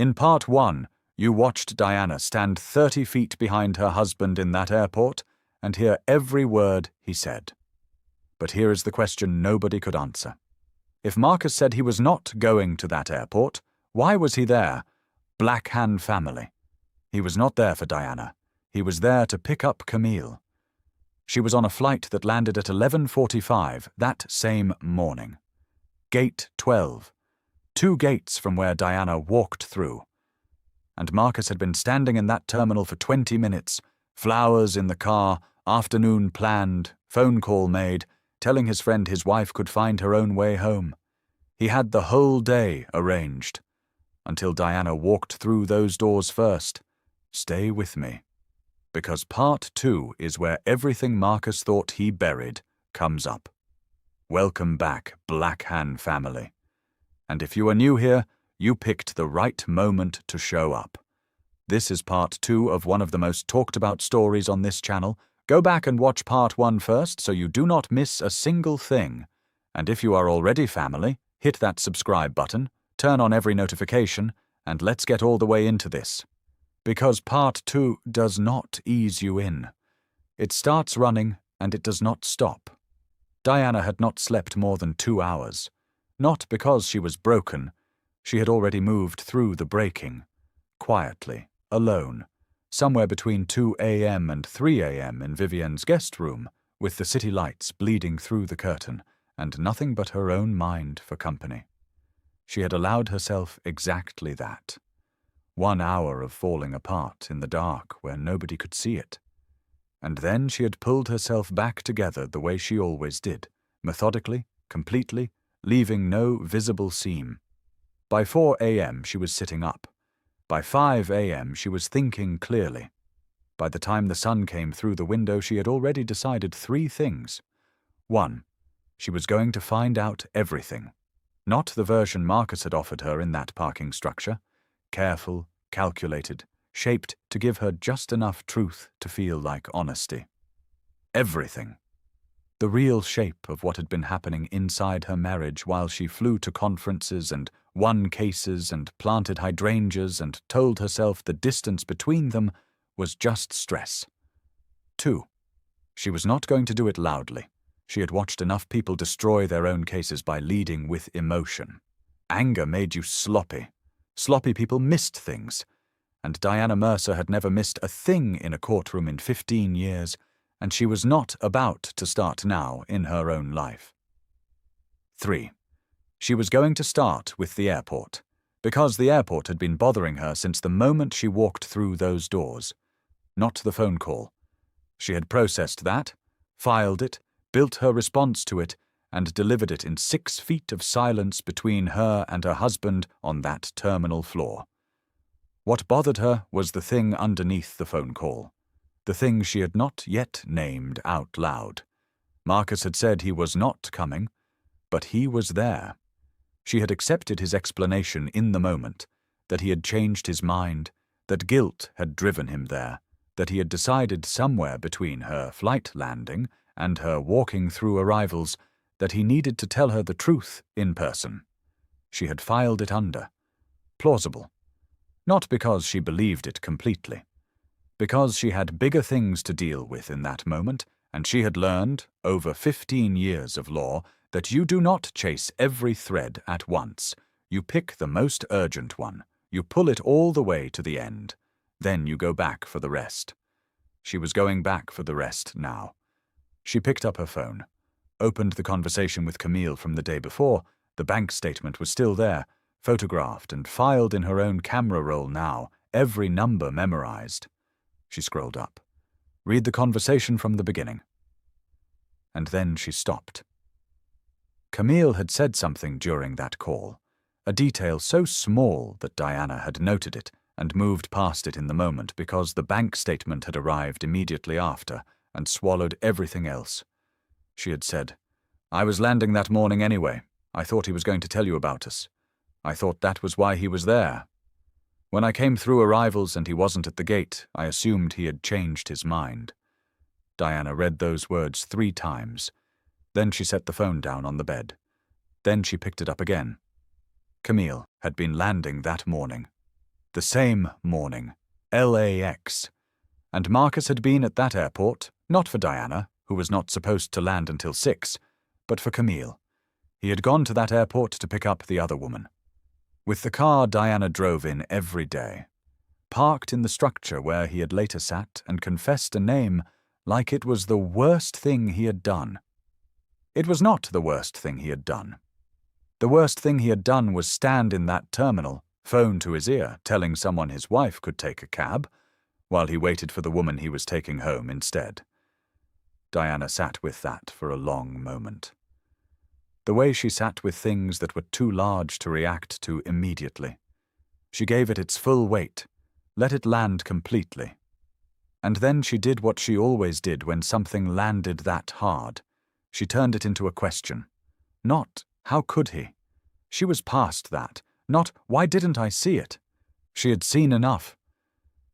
In part 1, you watched Diana stand 30 feet behind her husband in that airport and hear every word he said. But here is the question nobody could answer. If Marcus said he was not going to that airport, why was he there? Blackhan Family. He was not there for Diana. He was there to pick up Camille. She was on a flight that landed at 11:45 that same morning. Gate 12. 2 gates from where Diana walked through. And Marcus had been standing in that terminal for 20 minutes, flowers in the car, afternoon planned, phone call made, telling his friend his wife could find her own way home. He had the whole day arranged, until Diana walked through those doors first. Stay with me, because part 2 is where everything Marcus thought he buried comes up. Welcome back, Blackhan Family. And if you are new here, you picked the right moment to show up. This is part 2 of one of the most talked about stories on this channel. Go back and watch part 1 first so you do not miss a single thing. And if you are already family, hit that subscribe button, turn on every notification, and let's get all the way into this. Because part 2 does not ease you in. It starts running and it does not stop. Diana had not slept more than 2 hours. Not because she was broken. She had already moved through the breaking. Quietly, alone, somewhere between 2 a.m. and 3 a.m. in Vivienne's guest room, with the city lights bleeding through the curtain, and nothing but her own mind for company. She had allowed herself exactly that. 1 hour of falling apart in the dark where nobody could see it. And then she had pulled herself back together the way she always did, methodically, completely, leaving no visible seam. By 4 a.m. she was sitting up. By 5 a.m. she was thinking clearly. By the time the sun came through the window, she had already decided 3 things. 1. She was going to find out everything. Not the version Marcus had offered her in that parking structure. Careful, calculated, shaped to give her just enough truth to feel like honesty. Everything. The real shape of what had been happening inside her marriage while she flew to conferences and won cases and planted hydrangeas and told herself the distance between them was just stress. 2. She was not going to do it loudly. She had watched enough people destroy their own cases by leading with emotion. Anger made you sloppy. Sloppy people missed things. And Diana Mercer had never missed a thing in a courtroom in 15 years, and she was not about to start now in her own life. 3. She was going to start with the airport, because the airport had been bothering her since the moment she walked through those doors. Not the phone call. She had processed that, filed it, built her response to it, and delivered it in 6 feet of silence between her and her husband on that terminal floor. What bothered her was the thing underneath the phone call. The thing she had not yet named out loud. Marcus had said he was not coming, but he was there. She had accepted his explanation in the moment, that he had changed his mind, that guilt had driven him there, that he had decided somewhere between her flight landing and her walking through arrivals that he needed to tell her the truth in person. She had filed it under. Plausible. Not because she believed it completely. Because she had bigger things to deal with in that moment, and she had learned, over 15 years of law, that you do not chase every thread at once. You pick the most urgent one. You pull it all the way to the end. Then you go back for the rest. She was going back for the rest now. She picked up her phone, opened the conversation with Camille from the day before. The bank statement was still there, photographed and filed in her own camera roll now, every number memorized. She scrolled up. Read the conversation from the beginning. And then she stopped. Camille had said something during that call, a detail so small that Diana had noted it and moved past it in the moment because the bank statement had arrived immediately after and swallowed everything else. She had said, "I was landing that morning anyway. I thought he was going to tell you about us. I thought that was why he was there. When I came through arrivals and he wasn't at the gate, I assumed he had changed his mind." Diana read those words 3 times. Then she set the phone down on the bed. Then she picked it up again. Camille had been landing that morning. The same morning. LAX. And Marcus had been at that airport, not for Diana, who was not supposed to land until 6, but for Camille. He had gone to that airport to pick up the other woman. With the car Diana drove in every day. Parked in the structure where he had later sat and confessed a name like it was the worst thing he had done. It was not the worst thing he had done. The worst thing he had done was stand in that terminal, phone to his ear, telling someone his wife could take a cab, while he waited for the woman he was taking home instead. Diana sat with that for a long moment. The way she sat with things that were too large to react to immediately. She gave it its full weight, let it land completely. And then she did what she always did when something landed that hard. She turned it into a question. Not, how could he? She was past that. Not, why didn't I see it? She had seen enough.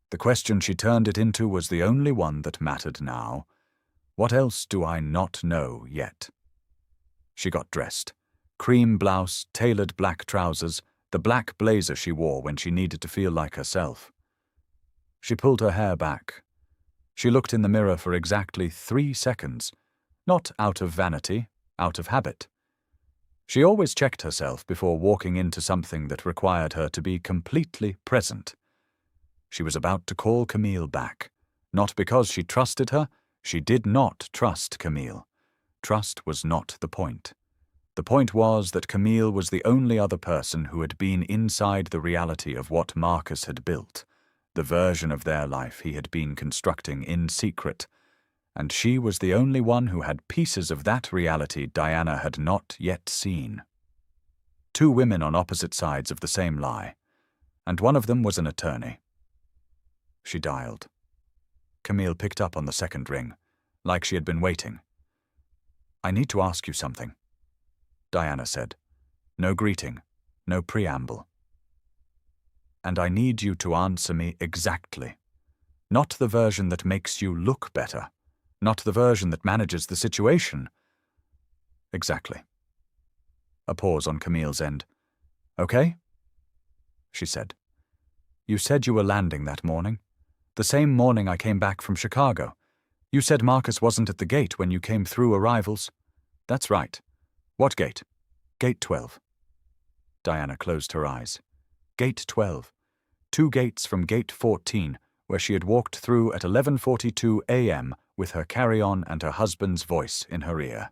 The question she turned it into was the only one that mattered now. What else do I not know yet? She got dressed. Cream blouse, tailored black trousers, the black blazer she wore when she needed to feel like herself. She pulled her hair back. She looked in the mirror for exactly 3 seconds, not out of vanity, out of habit. She always checked herself before walking into something that required her to be completely present. She was about to call Camille back. Not because she trusted her, she did not trust Camille. Trust was not the point. The point was that Camille was the only other person who had been inside the reality of what Marcus had built, the version of their life he had been constructing in secret, and she was the only one who had pieces of that reality Diana had not yet seen. 2 women on opposite sides of the same lie, and one of them was an attorney. She dialed. Camille picked up on the second ring, like she had been waiting. "I need to ask you something," Diana said. No greeting, no preamble. "And I need you to answer me exactly. Not the version that makes you look better, not the version that manages the situation. Exactly." A pause on Camille's end. "Okay?" she said. "You said you were landing that morning. The same morning I came back from Chicago. You said Marcus wasn't at the gate when you came through arrivals." "That's right. What gate?" "Gate 12. Diana closed her eyes. Gate 12. 2 gates from Gate 14, where she had walked through at 11:42 a.m. with her carry-on and her husband's voice in her ear.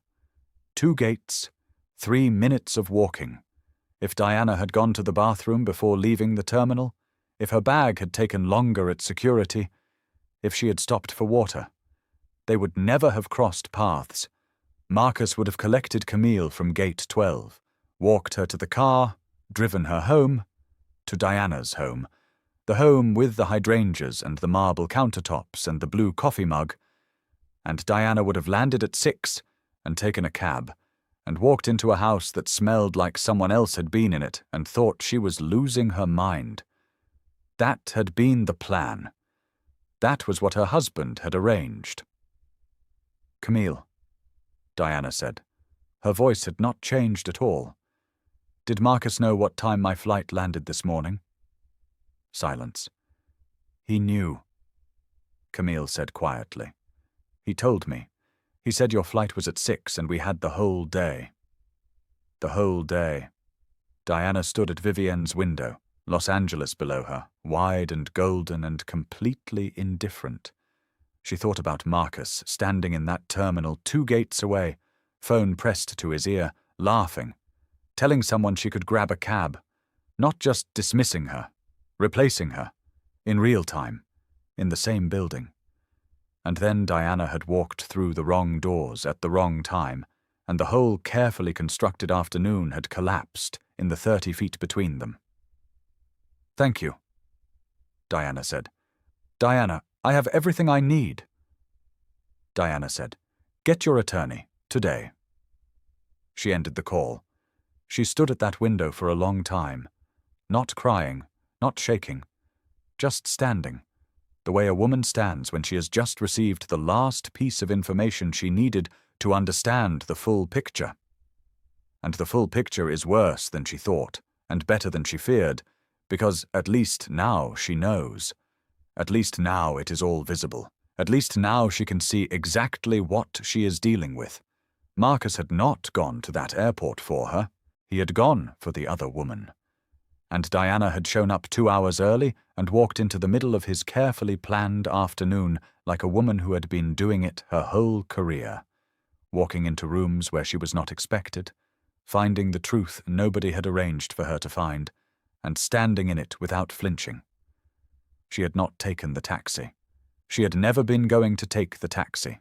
2 gates, 3 minutes of walking. If Diana had gone to the bathroom before leaving the terminal, if her bag had taken longer at security, if she had stopped for water, they would never have crossed paths. Marcus would have collected Camille from Gate 12, walked her to the car, driven her home, to Diana's home, the home with the hydrangeas and the marble countertops and the blue coffee mug, and Diana would have landed at 6 and taken a cab, and walked into a house that smelled like someone else had been in it and thought she was losing her mind. That had been the plan. That was what her husband had arranged. "Camille," Diana said. Her voice had not changed at all. "Did Marcus know what time my flight landed this morning?" Silence. "He knew," Camille said quietly. "He told me. He said your flight was at 6 and we had the whole day." The whole day. Diana stood at Vivienne's window, Los Angeles below her, wide and golden and completely indifferent. She thought about Marcus standing in that terminal 2 gates away, phone pressed to his ear, laughing, telling someone she could grab a cab, not just dismissing her, replacing her, in real time, in the same building. And then Diana had walked through the wrong doors at the wrong time, and the whole carefully constructed afternoon had collapsed in the 30 feet between them. "Thank you," Diana said. "Diana, I have everything I need." Diana said, "Get your attorney, today." She ended the call. She stood at that window for a long time, not crying, not shaking, just standing, the way a woman stands when she has just received the last piece of information she needed to understand the full picture. And the full picture is worse than she thought, and better than she feared, Because at least now she knows. At least now it is all visible. At least now she can see exactly what she is dealing with. Marcus had not gone to that airport for her. He had gone for the other woman. And Diana had shown up 2 hours early and walked into the middle of his carefully planned afternoon like a woman who had been doing it her whole career, walking into rooms where she was not expected, finding the truth nobody had arranged for her to find, and standing in it without flinching. She had not taken the taxi. She had never been going to take the taxi.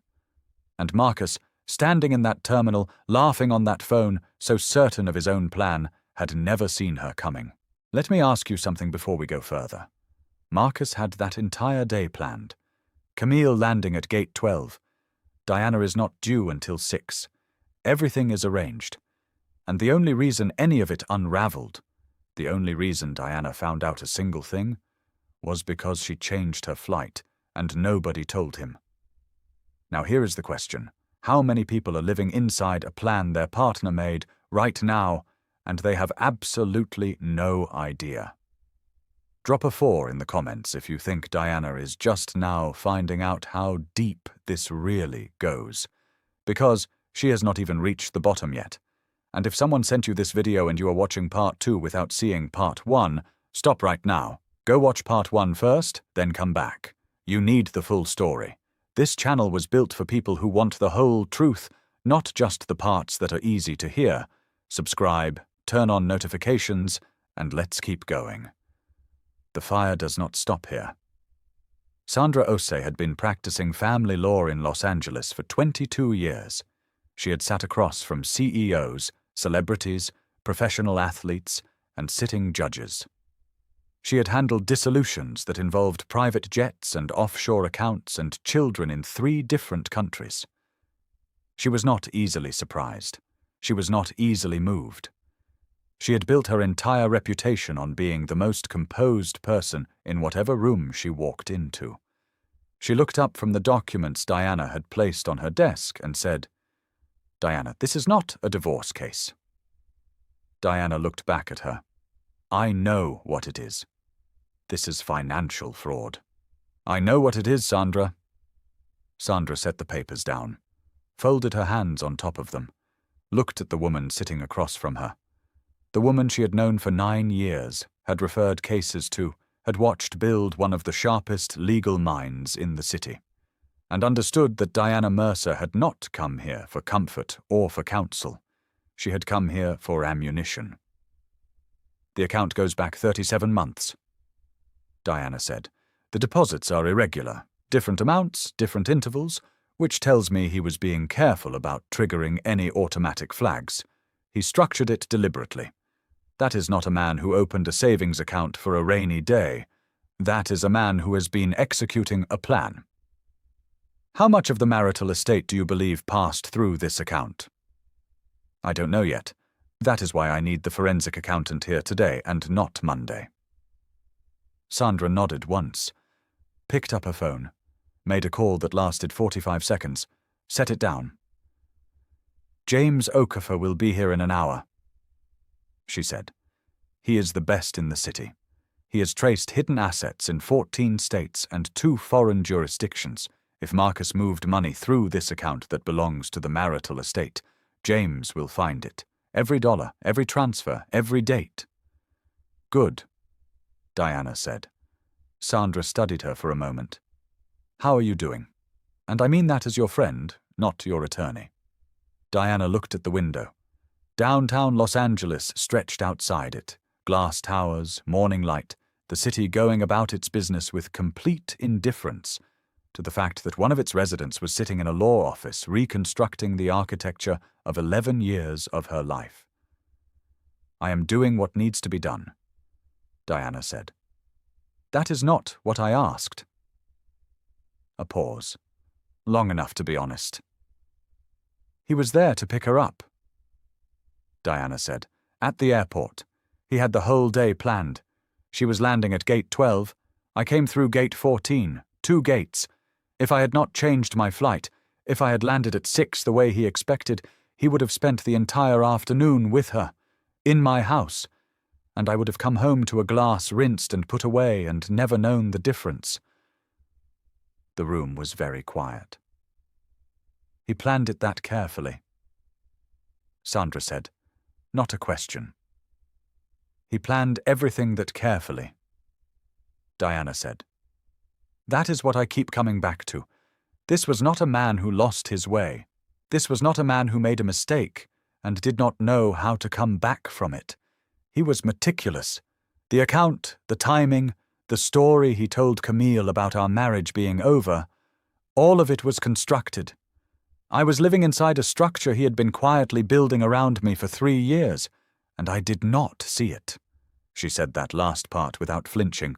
And Marcus, standing in that terminal, laughing on that phone, so certain of his own plan, had never seen her coming. Let me ask you something before we go further. Marcus had that entire day planned. Camille landing at gate 12. Diana is not due until 6. Everything is arranged. And the only reason any of it unraveled, the only reason Diana found out a single thing, was because she changed her flight, and nobody told him. Now here is the question. How many people are living inside a plan their partner made right now, and they have absolutely no idea? Drop a 4 in the comments if you think Diana is just now finding out how deep this really goes, because she has not even reached the bottom yet. And if someone sent you this video and you are watching part 2 without seeing part 1, stop right now. Go watch part 1 first, then come back. You need the full story. This channel was built for people who want the whole truth, not just the parts that are easy to hear. Subscribe, turn on notifications, and let's keep going. The fire does not stop here. Sandra Osei had been practicing family law in Los Angeles for 22 years. She had sat across from CEOs, celebrities, professional athletes, and sitting judges. She had handled dissolutions that involved private jets and offshore accounts and children in 3 different countries. She was not easily surprised. She was not easily moved. She had built her entire reputation on being the most composed person in whatever room she walked into. She looked up from the documents Diana had placed on her desk and said, "Diana, this is not a divorce case." Diana looked back at her. "I know what it is. This is financial fraud." "I know what it is, Sandra." Sandra set the papers down, folded her hands on top of them, looked at the woman sitting across from her. The woman she had known for 9 years, had referred cases to, had watched build one of the sharpest legal minds in the city, and understood that Diana Mercer had not come here for comfort or for counsel. She had come here for ammunition. "The account goes back 37 months. Diana said. "The deposits are irregular, different amounts, different intervals, which tells me he was being careful about triggering any automatic flags. He structured it deliberately. That is not a man who opened a savings account for a rainy day. That is a man who has been executing a plan." "How much of the marital estate do you believe passed through this account?" "I don't know yet. That is why I need the forensic accountant here today and not Monday." Sandra nodded once, picked up her phone, made a call that lasted 45 seconds, set it down. "James Okafor will be here in an hour," she said. "He is the best in the city. He has traced hidden assets in 14 states and 2 foreign jurisdictions. If Marcus moved money through this account that belongs to the marital estate, James will find it. Every dollar, every transfer, every date." "Good," Diana said. Sandra studied her for a moment. "How are you doing? And I mean that as your friend, not your attorney." Diana looked at the window. Downtown Los Angeles stretched outside it, glass towers, morning light, the city going about its business with complete indifference to the fact that one of its residents was sitting in a law office reconstructing the architecture of 11 years of her life. "I am doing what needs to be done," Diana said. "That is not what I asked." A pause, long enough to be honest. "He was there to pick her up," Diana said, "at the airport. He had the whole day planned. She was landing at gate 12. I came through gate 14, 2 gates. If I had not changed my flight, if I had landed at 6 the way he expected, he would have spent the entire afternoon with her, in my house. and I would have come home to a glass rinsed and put away and never known the difference. The room was very quiet. He planned it that carefully. Sandra said, "Not a question." He planned everything that carefully. Diana said, "That is what I keep coming back to. This was not a man who lost his way. This was not a man who made a mistake and did not know how to come back from it. He was meticulous. The account, the timing, the story he told Camille about our marriage being over, all of it was constructed. I was living inside a structure he had been quietly building around me for 3 years, and I did not see it." She said that last part without flinching,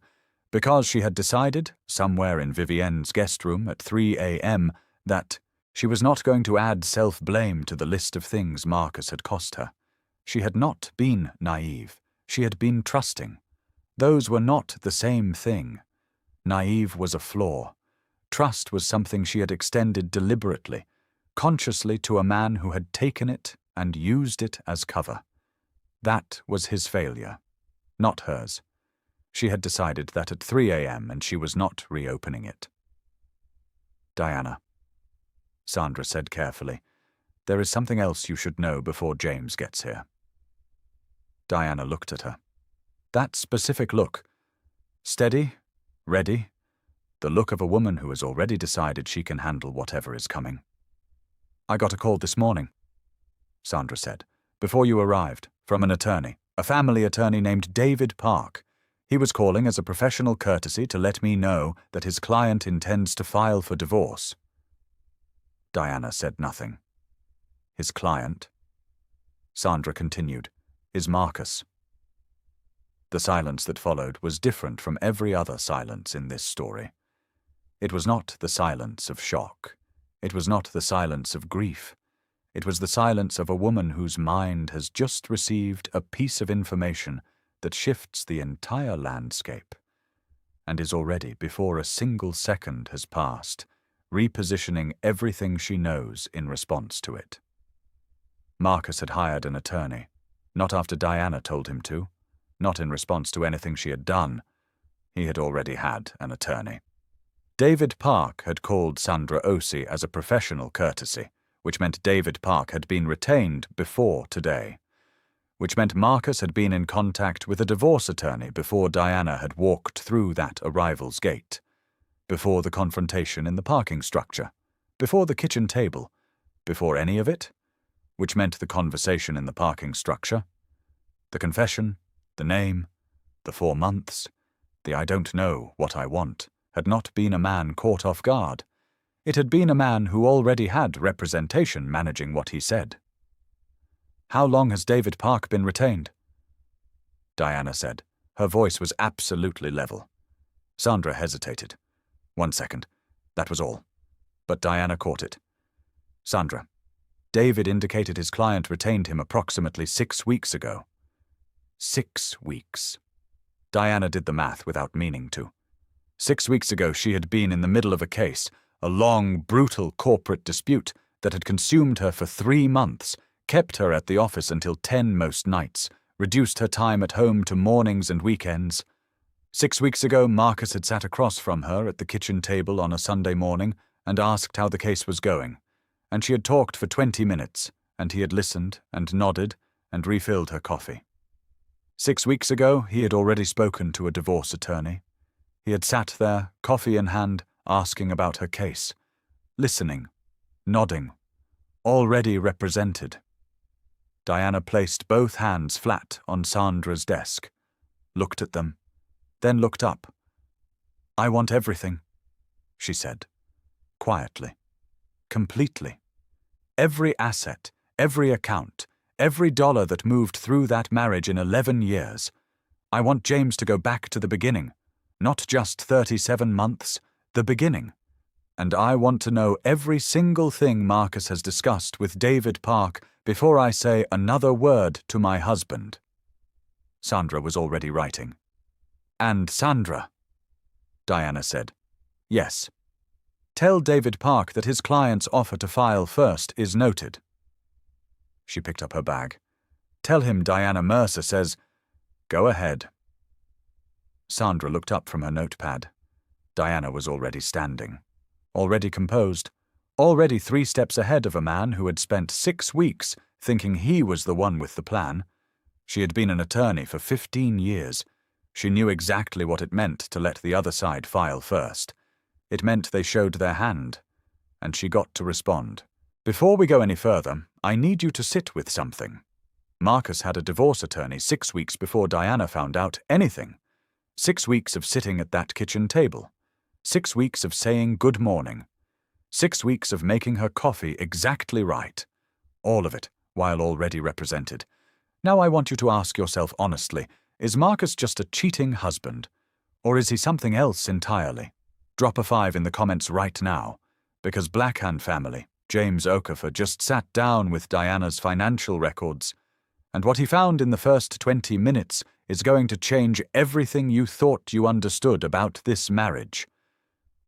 because she had decided, somewhere in Vivienne's guest room at 3 a.m., that she was not going to add self-blame to the list of things Marcus had cost her. She had not been naive. She had been trusting. Those were not the same thing. Naive was a flaw. Trust was something she had extended deliberately, consciously to a man who had taken it and used it as cover. That was his failure, not hers. She had decided that at 3 a.m. and she was not reopening it. "Diana," Sandra said carefully, "there is something else you should know before James gets here." Diana looked at her. That specific look, steady, ready, the look of a woman who has already decided she can handle whatever is coming. "I got a call this morning," Sandra said, "before you arrived, from an attorney, a family attorney named David Park. He was calling as a professional courtesy to let me know that his client intends to file for divorce." Diana said nothing. "His client," Sandra continued, "is Marcus." The silence that followed was different from every other silence in this story. It was not the silence of shock. It was not the silence of grief. It was the silence of a woman whose mind has just received a piece of information that shifts the entire landscape, and is already, before a single second has passed, repositioning everything she knows in response to it. Marcus had hired an attorney, not after Diana told him to, not in response to anything she had done. He had already had an attorney. David Park had called Sandra Osi as a professional courtesy, which meant David Park had been retained before today, which meant Marcus had been in contact with a divorce attorney before Diana had walked through that arrival's gate, before the confrontation in the parking structure, before the kitchen table, before any of it, which meant the conversation in the parking structure, the confession, the name, the 4 months, the "I don't know what I want," had not been a man caught off guard. It had been a man who already had representation managing what he said. "How long has David Park been retained?" Diana said. Her voice was absolutely level. Sandra hesitated. 1 second. That was all. But Diana caught it. "Sandra, David indicated his client retained him approximately 6 weeks ago." 6 weeks. Diana did the math without meaning to. 6 weeks ago she had been in the middle of a case, a long, brutal corporate dispute that had consumed her for 3 months, kept her at the office until 10 most nights, reduced her time at home to mornings and weekends. 6 weeks ago Marcus had sat across from her at the kitchen table on a Sunday morning and asked how the case was going, and she had talked for 20 minutes, and he had listened and nodded and refilled her coffee. 6 weeks ago he had already spoken to a divorce attorney. He had sat there, coffee in hand, asking about her case, listening, nodding, already represented. Diana placed both hands flat on Sandra's desk, looked at them, then looked up. "I want everything," she said, quietly, completely. Every asset, every account, every dollar that moved through that marriage in 11 years. I want James to go back to the beginning, not just 37 months, the beginning. And I want to know every single thing Marcus has discussed with David Park before I say another word to my husband." Sandra was already writing. "And Sandra," Diana said. "Yes. Tell David Park that his client's offer to file first is noted." She picked up her bag. "Tell him Diana Mercer says..." Go ahead. Sandra looked up from her notepad. Diana was already standing, already composed, already 3 steps ahead of a man who had spent 6 weeks thinking he was the one with the plan. She had been an attorney for 15 years. She knew exactly what it meant to let the other side file first. It meant they showed their hand, and she got to respond. Before we go any further, I need you to sit with something. Marcus had a divorce attorney 6 weeks before Diana found out anything. 6 weeks of sitting at that kitchen table. 6 weeks of saying good morning. 6 weeks of making her coffee exactly right. All of it, while already represented. Now I want you to ask yourself honestly, is Marcus just a cheating husband? Or is he something else entirely? Drop a 5 in the comments right now, because Blackhan Family, James Okafor, just sat down with Diana's financial records, and what he found in the first 20 minutes is going to change everything you thought you understood about this marriage.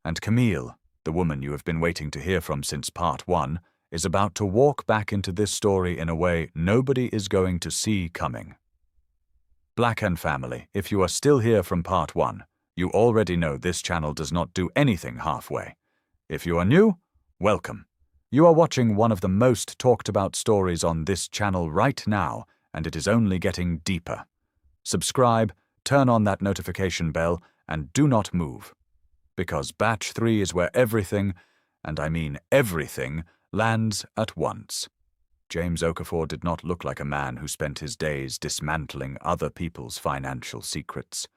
And Camille, the woman you have been waiting to hear from since part 1, is about to walk back into this story in a way nobody is going to see coming. Blackhan Family, if you are still here from part 1, you already know this channel does not do anything halfway. If you are new, welcome. You are watching one of the most talked about stories on this channel right now, and it is only getting deeper. Subscribe, turn on that notification bell, and do not move. Because Batch 3 is where everything, and I mean everything, lands at once. James Okafor did not look like a man who spent his days dismantling other people's financial secrets.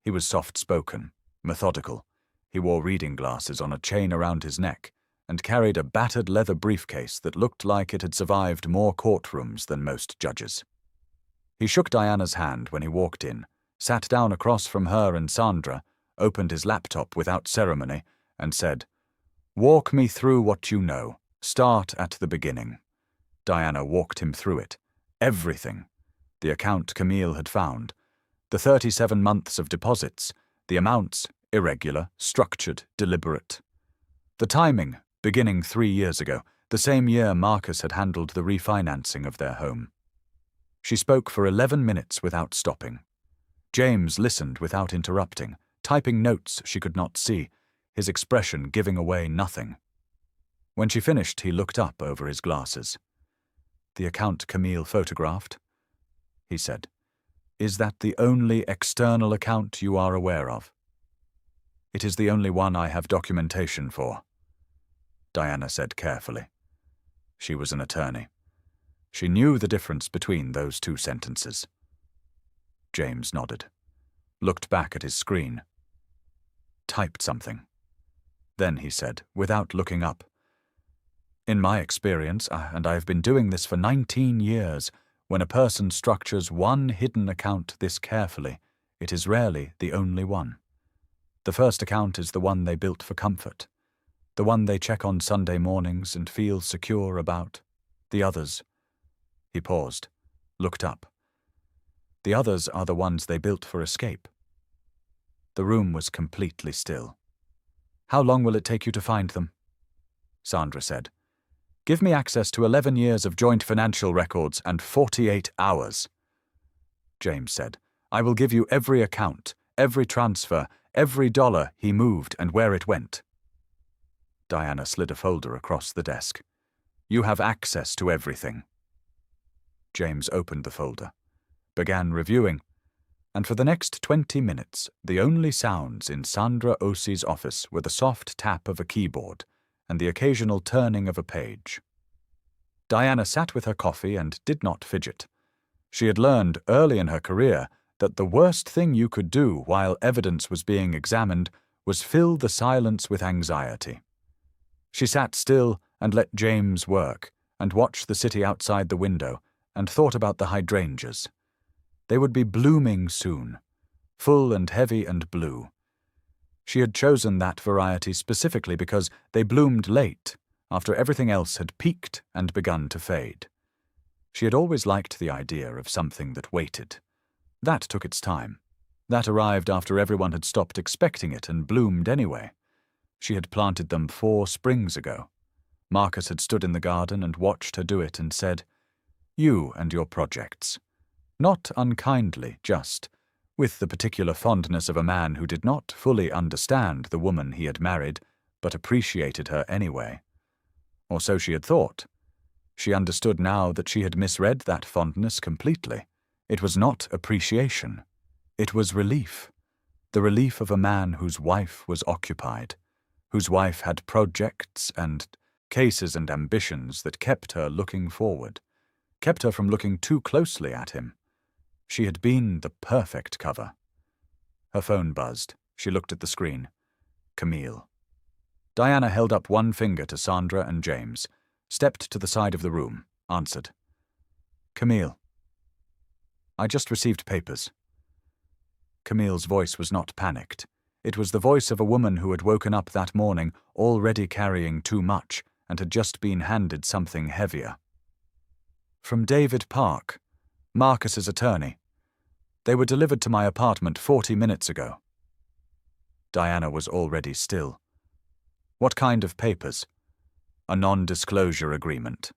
He was soft-spoken, methodical. He wore reading glasses on a chain around his neck and carried a battered leather briefcase that looked like it had survived more courtrooms than most judges. He shook Diana's hand when he walked in, sat down across from her and Sandra, opened his laptop without ceremony, and said, "Walk me through what you know. Start at the beginning." Diana walked him through it. Everything. The account Camille had found. The 37 months of deposits. The amounts, irregular, structured, deliberate. The timing, beginning 3 years ago, the same year Marcus had handled the refinancing of their home. She spoke for 11 minutes without stopping. James listened without interrupting, typing notes she could not see, his expression giving away nothing. When she finished, he looked up over his glasses. "The account Camille photographed?" he said. "Is that the only external account you are aware of?" "It is the only one I have documentation for," Diana said carefully. She was an attorney. She knew the difference between those 2 sentences. James nodded, looked back at his screen, typed something. Then he said, without looking up, "In my experience, and I have been doing this for 19 years, when a person structures one hidden account this carefully, it is rarely the only one. The first account is the one they built for comfort, the one they check on Sunday mornings and feel secure about. The others..." He paused, looked up. "The others are the ones they built for escape." The room was completely still. "How long will it take you to find them?" Sandra said. "Give me access to 11 years of joint financial records and 48 hours. James said, "I will give you every account, every transfer, every dollar he moved and where it went." Diana slid a folder across the desk. "You have access to everything." James opened the folder, began reviewing, and for the next 20 minutes, the only sounds in Sandra Ossie's office were the soft tap of a keyboard and the occasional turning of a page. Diana sat with her coffee and did not fidget. She had learned early in her career that the worst thing you could do while evidence was being examined was fill the silence with anxiety. She sat still and let James work, and watched the city outside the window, and thought about the hydrangeas. They would be blooming soon, full and heavy and blue. She had chosen that variety specifically because they bloomed late, after everything else had peaked and begun to fade. She had always liked the idea of something that waited. That took its time. That arrived after everyone had stopped expecting it and bloomed anyway. She had planted them 4 springs ago. Marcus had stood in the garden and watched her do it and said, "You and your projects. Not unkindly, just, with the particular fondness of a man who did not fully understand the woman he had married, but appreciated her anyway. Or so she had thought. She understood now that she had misread that fondness completely. It was not appreciation. It was relief. The relief of a man whose wife was occupied, whose wife had projects and cases and ambitions that kept her looking forward, kept her from looking too closely at him. She had been the perfect cover. Her phone buzzed. She looked at the screen. Camille. Diana held up one finger to Sandra and James, stepped to the side of the room, answered. Camille. I just received papers. Camille's voice was not panicked. It was the voice of a woman who had woken up that morning already carrying too much and had just been handed something heavier. From David Park, Marcus's attorney. They were delivered to my apartment 40 minutes ago. Diana was already still. What kind of papers? A non-disclosure agreement.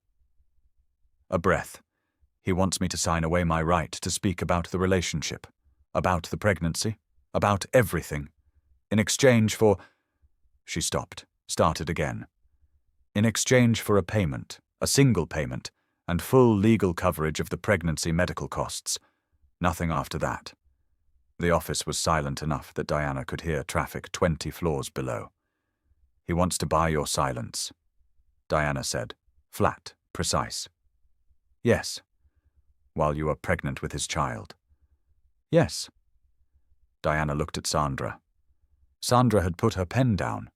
A breath. He wants me to sign away my right to speak about the relationship, about the pregnancy, about everything. In exchange for... She stopped, started again. In exchange for a payment, a single payment, and full legal coverage of the pregnancy medical costs. Nothing after that. The office was silent enough that Diana could hear traffic 20 floors below. He wants to buy your silence, Diana said, flat, precise. Yes. While you are pregnant with his child. Yes. Diana looked at Sandra. Sandra had put her pen down.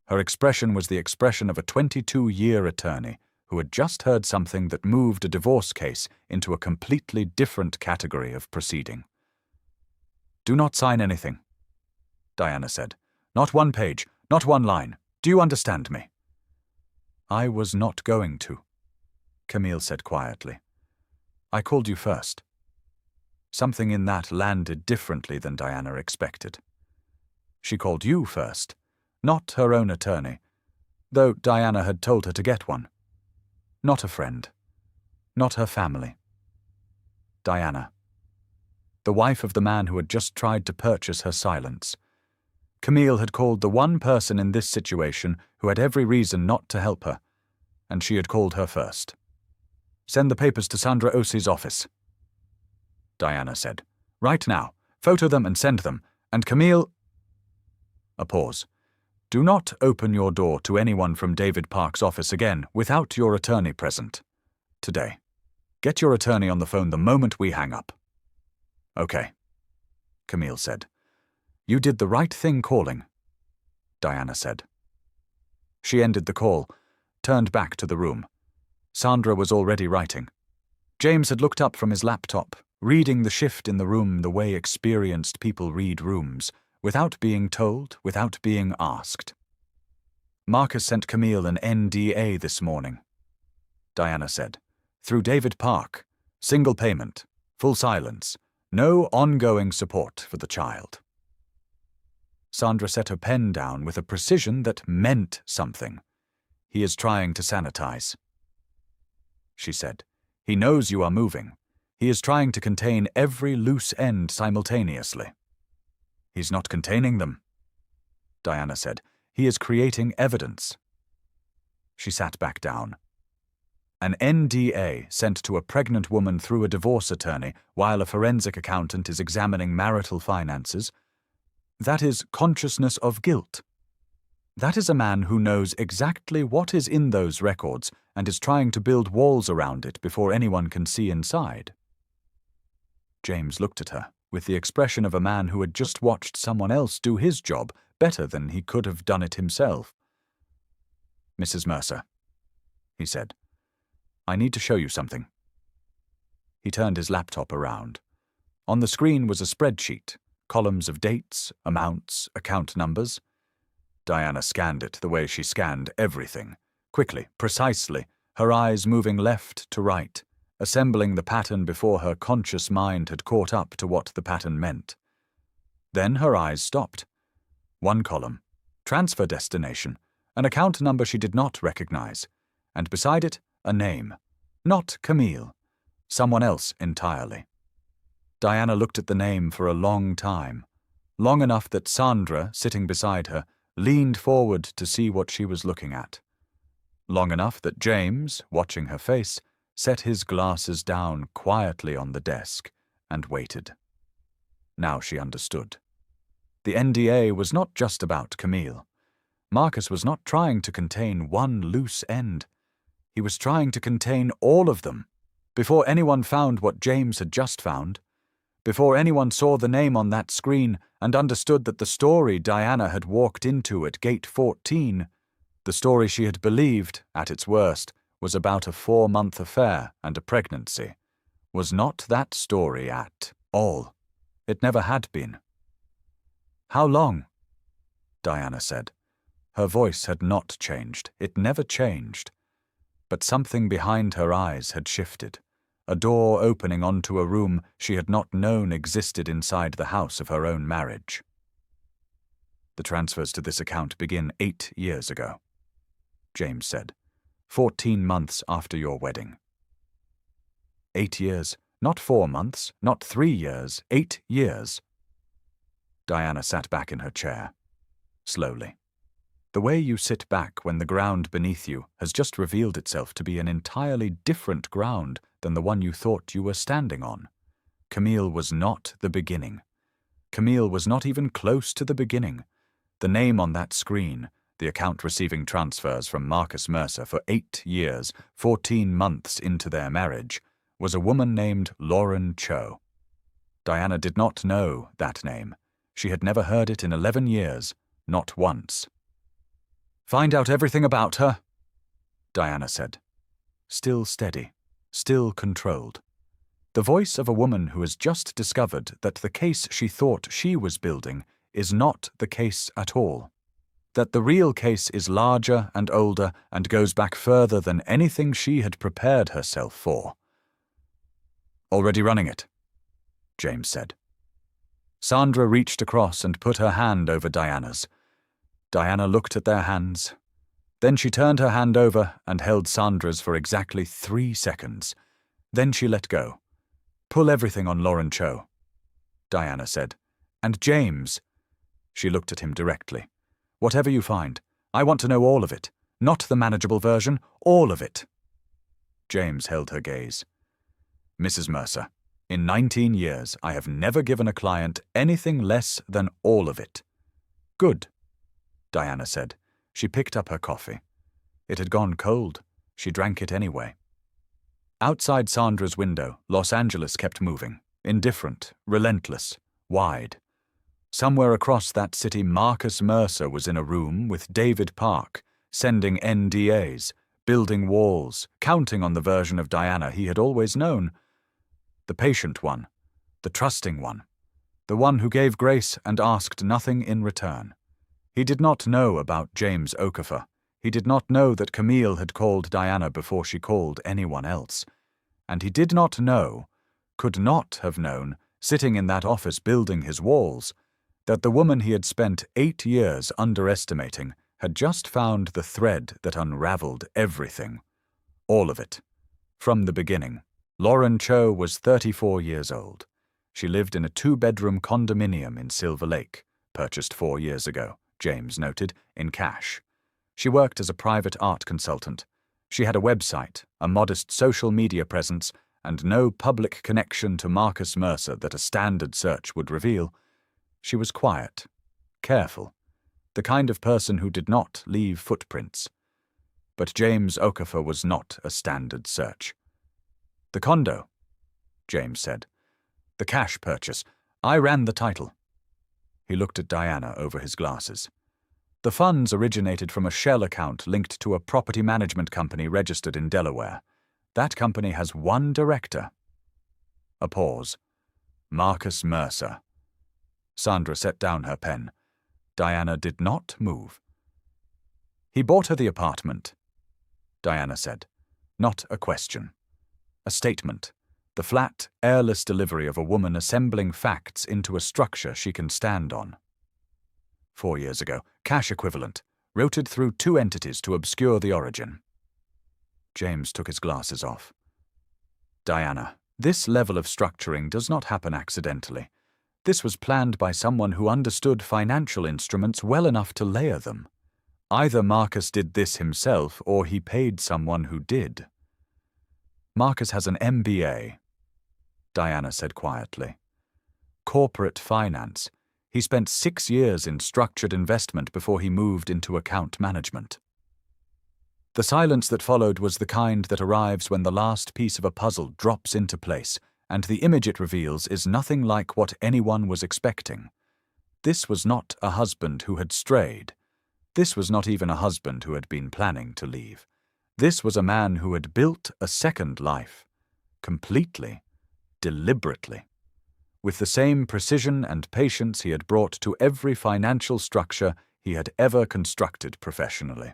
Her expression was the expression of a 22-year attorney who had just heard something that moved a divorce case into a completely different category of proceeding. Do not sign anything, Diana said. Not one page, not one line. Do you understand me? I was not going to, Camille said quietly. I called you first. Something in that landed differently than Diana expected. She called you first, not her own attorney, though Diana had told her to get one. Not a friend. Not her family. Diana. The wife of the man who had just tried to purchase her silence. Camille had called the one person in this situation who had every reason not to help her, and she had called her first. Send the papers to Sandra Ossie's office, Diana said. Right now. Photo them and send them. And Camille... A pause. Do not open your door to anyone from David Park's office again without your attorney present. Today. Get your attorney on the phone the moment we hang up. Okay, Camille said. You did the right thing calling, Diana said. She ended the call, turned back to the room. Sandra was already writing. James had looked up from his laptop, reading the shift in the room the way experienced people read rooms, without being told, without being asked. Marcus sent Camille an NDA this morning, Diana said. Through David Park. Single payment. Full silence. No ongoing support for the child. Sandra set her pen down with a precision that meant something. He is trying to sanitize, she said. He knows you are moving. He is trying to contain every loose end simultaneously. He's not containing them, Diana said. He is creating evidence. She sat back down. An NDA sent to a pregnant woman through a divorce attorney while a forensic accountant is examining marital finances. That is consciousness of guilt. That is a man who knows exactly what is in those records and is trying to build walls around it before anyone can see inside. James looked at her with the expression of a man who had just watched someone else do his job better than he could have done it himself. Mrs. Mercer, he said, I need to show you something. He turned his laptop around. On the screen was a spreadsheet, columns of dates, amounts, account numbers. Diana scanned it the way she scanned everything, quickly, precisely, her eyes moving left to right, assembling the pattern before her conscious mind had caught up to what the pattern meant. Then her eyes stopped. One column, transfer destination, an account number she did not recognize, and beside it, a name. Not Camille. Someone else entirely. Diana looked at the name for a long time, long enough that Sandra, sitting beside her, leaned forward to see what she was looking at. Long enough that James, watching her face, set his glasses down quietly on the desk and waited. Now she understood. The NDA was not just about Camille. Marcus was not trying to contain one loose end. He was trying to contain all of them. Before anyone found what James had just found, before anyone saw the name on that screen and understood that the story Diana had walked into at gate 14, the story she had believed, at its worst, was about a 4-month affair and a pregnancy, was not that story at all. It never had been. "How long?" Diana said. Her voice had not changed. It never changed. But something behind her eyes had shifted, a door opening onto a room she had not known existed inside the house of her own marriage. "The transfers to this account begin 8 years ago," James said. 14 months after your wedding." 8 years, not 4 months, not 3 years, 8 years. Diana sat back in her chair, slowly. The way you sit back when the ground beneath you has just revealed itself to be an entirely different ground than the one you thought you were standing on. Camille was not the beginning. Camille was not even close to the beginning. The name on that screen, the account receiving transfers from Marcus Mercer for 8 years, 14 months into their marriage, was a woman named Lauren Cho. Diana did not know that name. She had never heard it in 11 years, not once. "Find out everything about her," Diana said. Still steady, still controlled. The voice of a woman who has just discovered that the case she thought she was building is not the case at all. That the real case is larger and older and goes back further than anything she had prepared herself for. "Already running it," James said. Sandra reached across and put her hand over Diana's. Diana looked at their hands. Then she turned her hand over and held Sandra's for exactly 3 seconds. Then she let go. "Pull everything on Lauren Cho," Diana said. "And James," she looked at him directly, "whatever you find, I want to know all of it, not the manageable version, all of it." James held her gaze. "Mrs. Mercer, in 19 years, I have never given a client anything less than all of it." "Good," Diana said. She picked up her coffee. It had gone cold. She drank it anyway. Outside Sandra's window, Los Angeles kept moving, indifferent, relentless, wide. Somewhere across that city, Marcus Mercer was in a room with David Park, sending NDAs, building walls, counting on the version of Diana he had always known. The patient one, the trusting one, the one who gave grace and asked nothing in return. He did not know about James Okafor. He did not know that Camille had called Diana before she called anyone else. And he did not know, could not have known, sitting in that office building his walls, that the woman he had spent 8 years underestimating had just found the thread that unraveled everything. All of it. From the beginning. Lauren Cho was 34 years old. She lived in a 2-bedroom condominium in Silver Lake, purchased 4 years ago, James noted, in cash. She worked as a private art consultant. She had a website, a modest social media presence, and no public connection to Marcus Mercer that a standard search would reveal. She was quiet, careful, the kind of person who did not leave footprints. But James Okafor was not a standard search. "The condo," James said. "The cash purchase. I ran the title." He looked at Diana over his glasses. "The funds originated from a shell account linked to a property management company registered in Delaware. That company has one director." A pause. Marcus Mercer. Sandra set down her pen. Diana did not move. "He bought her the apartment," Diana said. Not a question. A statement. The flat, airless delivery of a woman assembling facts into a structure she can stand on. 4 years ago, cash equivalent, routed through 2 entities to obscure the origin. James took his glasses off. "Diana, This level of structuring does not happen accidentally. This was planned by someone who understood financial instruments well enough to layer them. Either Marcus did this himself or he paid someone who did. Marcus has an MBA, Diana said quietly. Corporate finance. He spent 6 years in structured investment before he moved into account management. The silence that followed was the kind that arrives when the last piece of a puzzle drops into place, and the image it reveals is nothing like what anyone was expecting. This was not a husband who had strayed. This was not even a husband who had been planning to leave. This was a man who had built a second life, completely, deliberately, with the same precision and patience he had brought to every financial structure he had ever constructed professionally.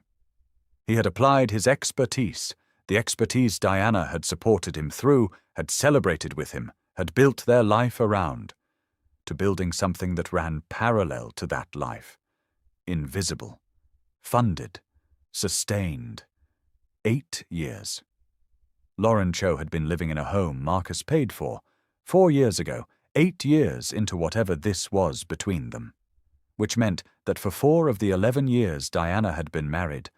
He had applied his expertise, the expertise Diana had supported him through, had celebrated with him, had built their life around, to building something that ran parallel to that life, invisible, funded, sustained. 8 years. Lauren Cho had been living in a home Marcus paid for, 4 years ago, 8 years into whatever this was between them, which meant that for 4 of the 11 years Diana had been married,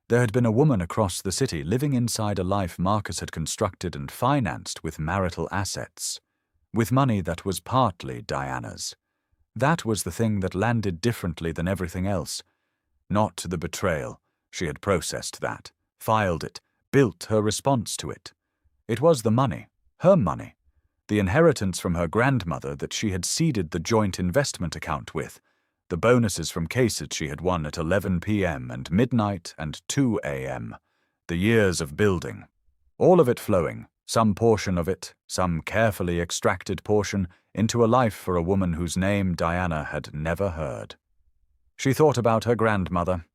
there had been a woman across the city living inside a life Marcus had constructed and financed with marital assets, with money that was partly Diana's. That was the thing that landed differently than everything else. Not the betrayal. She had processed that, filed it, built her response to it. It was the money, her money, the inheritance from her grandmother that she had seeded the joint investment account with, the bonuses from cases she had won at 11 p.m. and midnight and 2 a.m., the years of building, all of it flowing, some portion of it, some carefully extracted portion, into a life for a woman whose name Diana had never heard. She thought about her grandmother,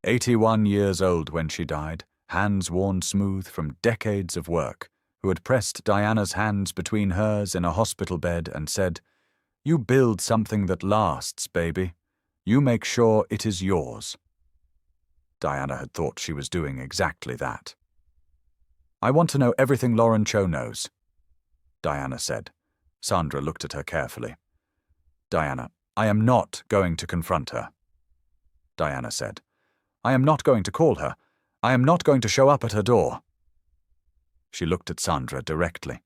81 years old when she died, hands worn smooth from decades of work, who had pressed Diana's hands between hers in a hospital bed and said, "You build something that lasts, baby. You make sure it is yours." Diana had thought she was doing exactly that. "I want to know everything Lauren Cho knows," Diana said. Sandra looked at her carefully. "Diana, I am not going to confront her," Diana said. "I am not going to call her. I am not going to show up at her door." She looked at Sandra directly.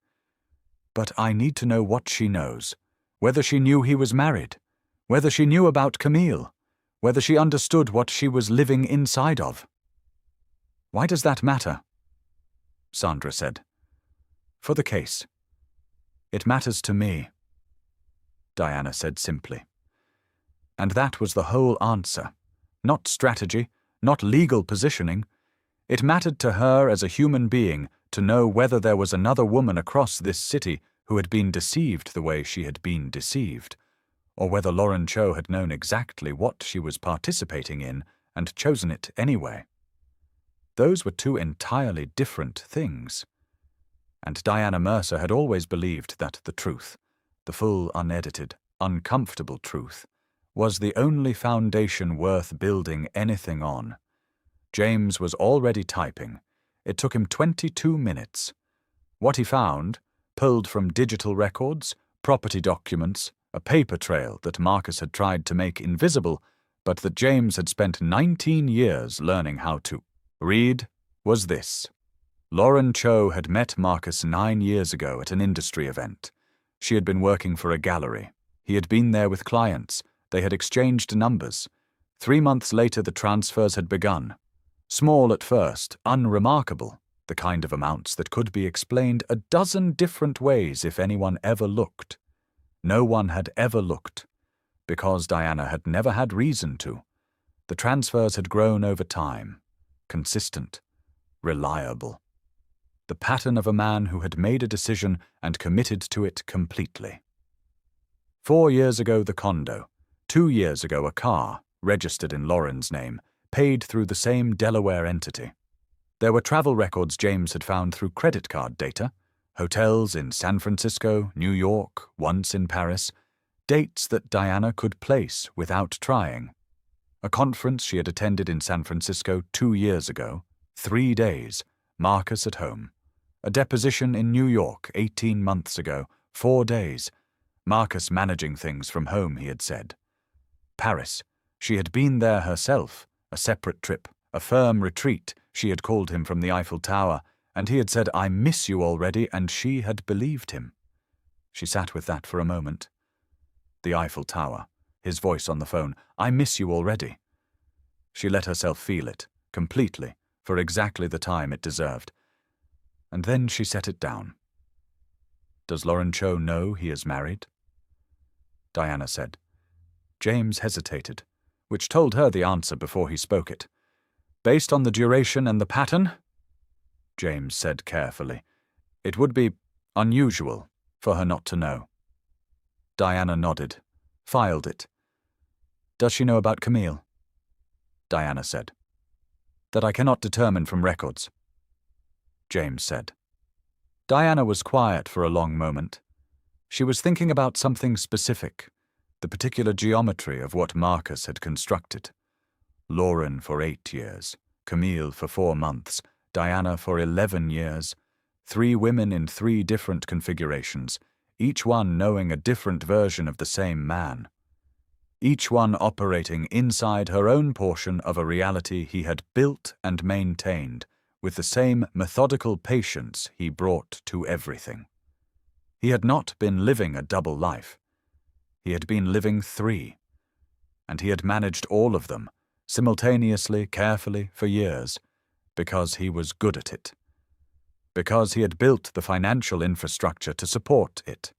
"But I need to know what she knows, whether she knew he was married, whether she knew about Camille, whether she understood what she was living inside of." "Why does that matter?" Sandra said. "For the case. It matters to me," Diana said simply. And that was the whole answer. Not strategy, not legal positioning. It mattered to her as a human being to know whether there was another woman across this city who had been deceived the way she had been deceived, or whether Lauren Cho had known exactly what she was participating in and chosen it anyway. Those were 2 entirely different things. And Diana Mercer had always believed that the truth, the full, unedited, uncomfortable truth, was the only foundation worth building anything on. James was already typing. It took him 22 minutes. What he found, pulled from digital records, property documents, a paper trail that Marcus had tried to make invisible, but that James had spent 19 years learning how to read, was this. Lauren Cho had met Marcus 9 years ago at an industry event. She had been working for a gallery. He had been there with clients. They had exchanged numbers. 3 months later the transfers had begun. Small at first, unremarkable, the kind of amounts that could be explained a dozen different ways if anyone ever looked. No one had ever looked, because Diana had never had reason to. The transfers had grown over time, consistent, reliable. The pattern of a man who had made a decision and committed to it completely. 4 years ago the condo, 2 years ago a car, registered in Lauren's name, paid through the same Delaware entity. There were travel records James had found through credit card data, hotels in San Francisco, New York, once in Paris, dates that Diana could place without trying. A conference she had attended in San Francisco 2 years ago, 3 days, Marcus at home. A deposition in New York 18 months ago, 4 days. Marcus managing things from home, he had said. Paris. She had been there herself, a separate trip, a firm retreat, she had called him from the Eiffel Tower, and he had said, "I miss you already," and she had believed him. She sat with that for a moment. The Eiffel Tower, his voice on the phone, "I miss you already." She let herself feel it, completely, for exactly the time it deserved. And then she set it down. "Does Lauren Cho know he is married?" Diana said. James hesitated, which told her the answer before he spoke it. "Based on the duration and the pattern," James said carefully, "it would be unusual for her not to know." Diana nodded, filed it. "Does she know about Camille?" Diana said. "That I cannot determine from records," James said. Diana was quiet for a long moment. She was thinking about something specific, the particular geometry of what Marcus had constructed. Lauren for 8 years, Camille for 4 months, Diana for 11 years, 3 women in 3 different configurations, each one knowing a different version of the same man. Each one operating inside her own portion of a reality he had built and maintained, with the same methodical patience he brought to everything. He had not been living a double life. He had been living 3, and he had managed all of them, simultaneously, carefully, for years, because he was good at it. Because he had built the financial infrastructure to support it.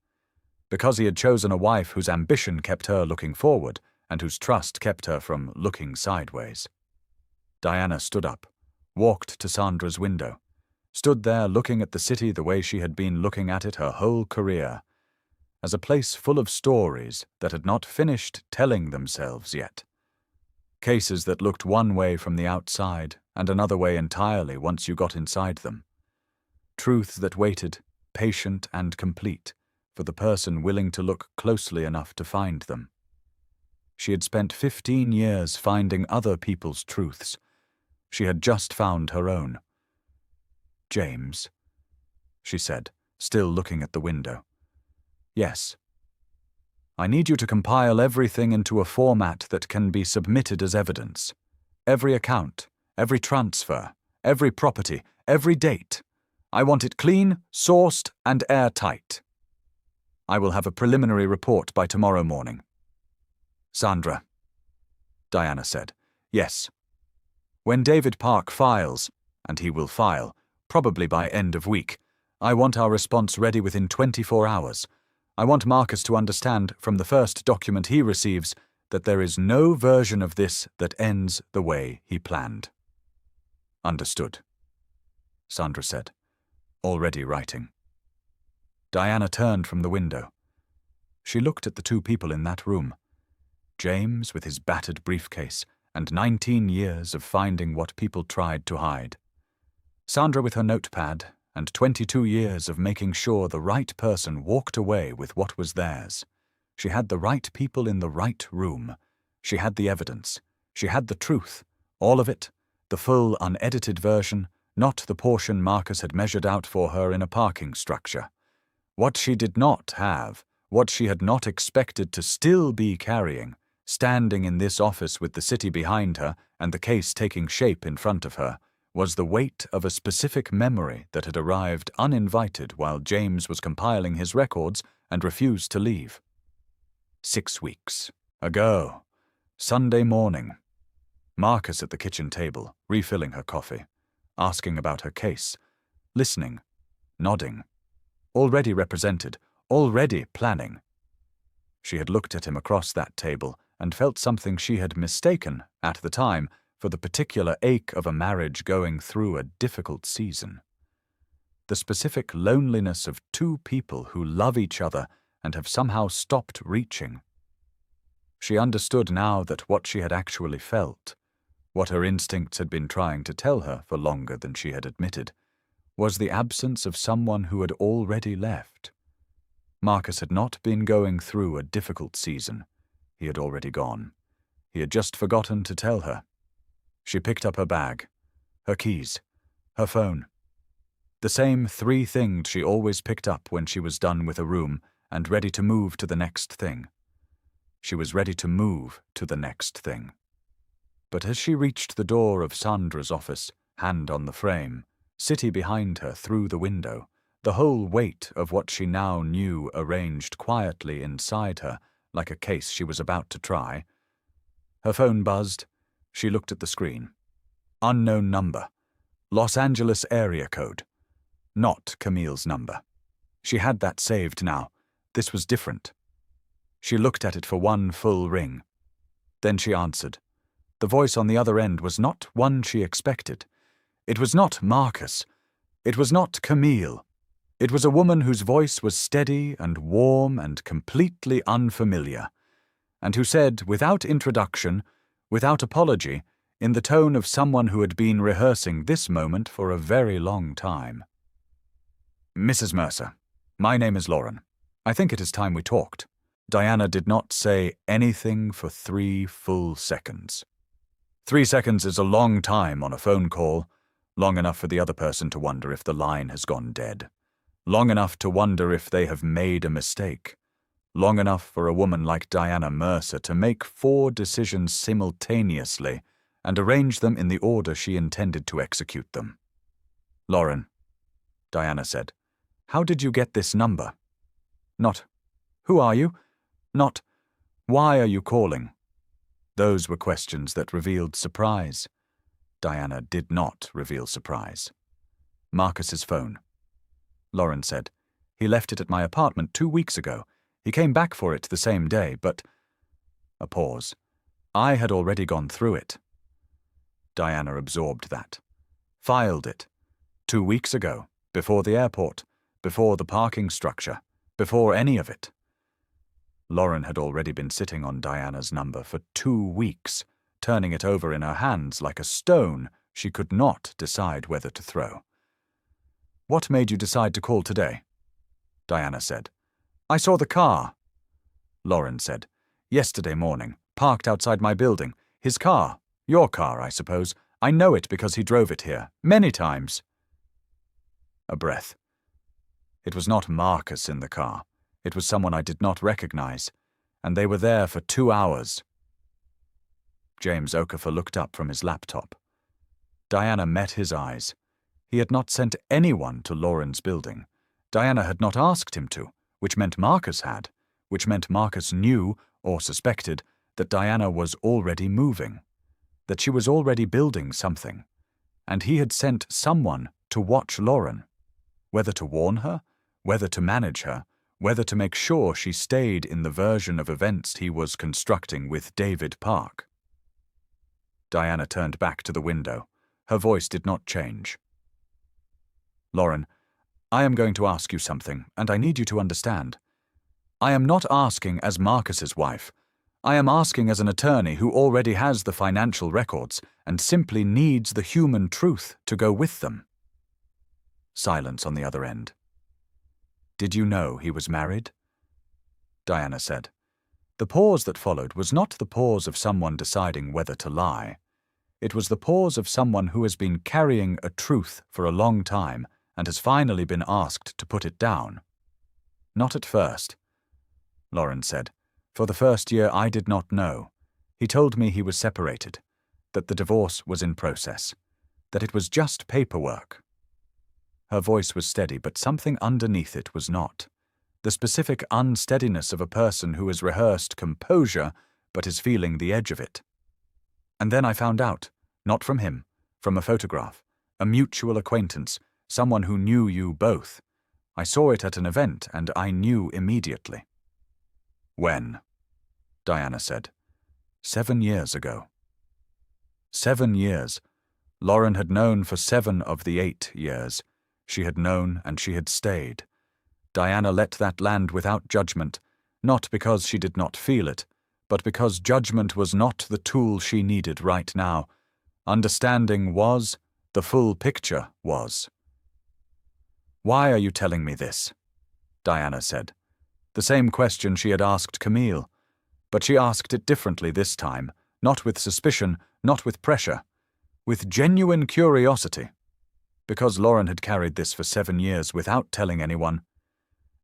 Because he had chosen a wife whose ambition kept her looking forward, and whose trust kept her from looking sideways. Diana stood up, walked to Sandra's window, stood there looking at the city the way she had been looking at it her whole career, as a place full of stories that had not finished telling themselves yet. Cases that looked one way from the outside and another way entirely once you got inside them. Truths that waited, patient and complete, for the person willing to look closely enough to find them. She had spent 15 years finding other people's truths. She had just found her own. "James," she said, still looking at the window. "Yes. I need you to compile everything into a format that can be submitted as evidence. Every account, every transfer, every property, every date. I want it clean, sourced, and airtight. I will have a preliminary report by tomorrow morning." "Sandra," Diana said. "Yes. When David Park files, and he will file, probably by end of week, I want our response ready within 24 hours. I want Marcus to understand from the first document he receives that there is no version of this that ends the way he planned." "Understood," Sandra said, already writing. Diana turned from the window. She looked at the 2 people in that room. James with his battered briefcase and 19 years of finding what people tried to hide. Sandra with her notepad and 22 years of making sure the right person walked away with what was theirs. She had the right people in the right room. She had the evidence. She had the truth, all of it, the full unedited version, not the portion Marcus had measured out for her in a parking structure. What she did not have, what she had not expected to still be carrying, standing in this office with the city behind her and the case taking shape in front of her, was the weight of a specific memory that had arrived uninvited while James was compiling his records and refused to leave. 6 weeks ago, Sunday morning. Marcus at the kitchen table, refilling her coffee, asking about her case, listening, nodding, already represented, already planning. She had looked at him across that table and felt something she had mistaken, at the time, for the particular ache of a marriage going through a difficult season. The specific loneliness of 2 people who love each other and have somehow stopped reaching. She understood now that what she had actually felt, what her instincts had been trying to tell her for longer than she had admitted, was the absence of someone who had already left. Marcus had not been going through a difficult season. He had already gone. He had just forgotten to tell her. She picked up her bag, her keys, her phone. The same 3 things she always picked up when she was done with a room and ready to move to the next thing. She was ready to move to the next thing. But as she reached the door of Sandra's office, hand on the frame, City behind her through the window, the whole weight of what she now knew arranged quietly inside her like a case she was about to try. Her phone buzzed. She looked at the screen. Unknown number. Los Angeles area code. Not Camille's number. She had that saved now. This was different. She looked at it for one full ring. Then she answered. The voice on the other end was not one she expected. It was not Marcus. It was not Camille. It was a woman whose voice was steady and warm and completely unfamiliar, and who said, without introduction, without apology, in the tone of someone who had been rehearsing this moment for a very long time. Mrs. Mercer, my name is Lauren. I think it is time we talked. Diana did not say anything for 3 full seconds. 3 seconds is a long time on a phone call, long enough for the other person to wonder if the line has gone dead, long enough to wonder if they have made a mistake, long enough for a woman like Diana Mercer to make 4 decisions simultaneously and arrange them in the order she intended to execute them. Lauren, Diana said, how did you get this number? Not, who are you? Not, why are you calling? Those were questions that revealed surprise. Diana did not reveal surprise. Marcus's phone. Lauren said, he left it at my apartment 2 weeks ago. He came back for it the same day, but... A pause. I had already gone through it. Diana absorbed that. Filed it. 2 weeks ago, before the airport, before the parking structure, before any of it. Lauren had already been sitting on Diana's number for 2 weeks, turning it over in her hands like a stone she could not decide whether to throw. What made you decide to call today? Diana said. I saw the car. Lauren said. Yesterday morning, parked outside my building. His car. Your car, I suppose. I know it because he drove it here, many times. A breath. It was not Marcus in the car. It was someone I did not recognize, and they were there for 2 hours. James Okafor looked up from his laptop. Diana met his eyes. He had not sent anyone to Lauren's building. Diana had not asked him to, which meant Marcus had, which meant Marcus knew, or suspected, that Diana was already moving, that she was already building something, and he had sent someone to watch Lauren, whether to warn her, whether to manage her, whether to make sure she stayed in the version of events he was constructing with David Park. Diana turned back to the window. Her voice did not change. Lauren, I am going to ask you something, and I need you to understand. I am not asking as Marcus's wife. I am asking as an attorney who already has the financial records and simply needs the human truth to go with them. Silence on the other end. Did you know he was married? Diana said. The pause that followed was not the pause of someone deciding whether to lie. It was the pause of someone who has been carrying a truth for a long time and has finally been asked to put it down. Not at first. Lauren said. For the first year I did not know. He told me he was separated, that the divorce was in process, that it was just paperwork. Her voice was steady, but something underneath it was not. The specific unsteadiness of a person who has rehearsed composure but is feeling the edge of it. And then I found out, not from him, from a photograph, a mutual acquaintance, someone who knew you both. I saw it at an event and I knew immediately. When? Diana said. 7 years ago. 7 years. Lauren had known for 7 of the 8 years. She had known and she had stayed. Diana let that land without judgment, not because she did not feel it, but because judgment was not the tool she needed right now. Understanding was, the full picture was. Why are you telling me this? Diana said. The same question she had asked Camille, but she asked it differently this time, not with suspicion, not with pressure, with genuine curiosity. Because Lauren had carried this for 7 years without telling anyone,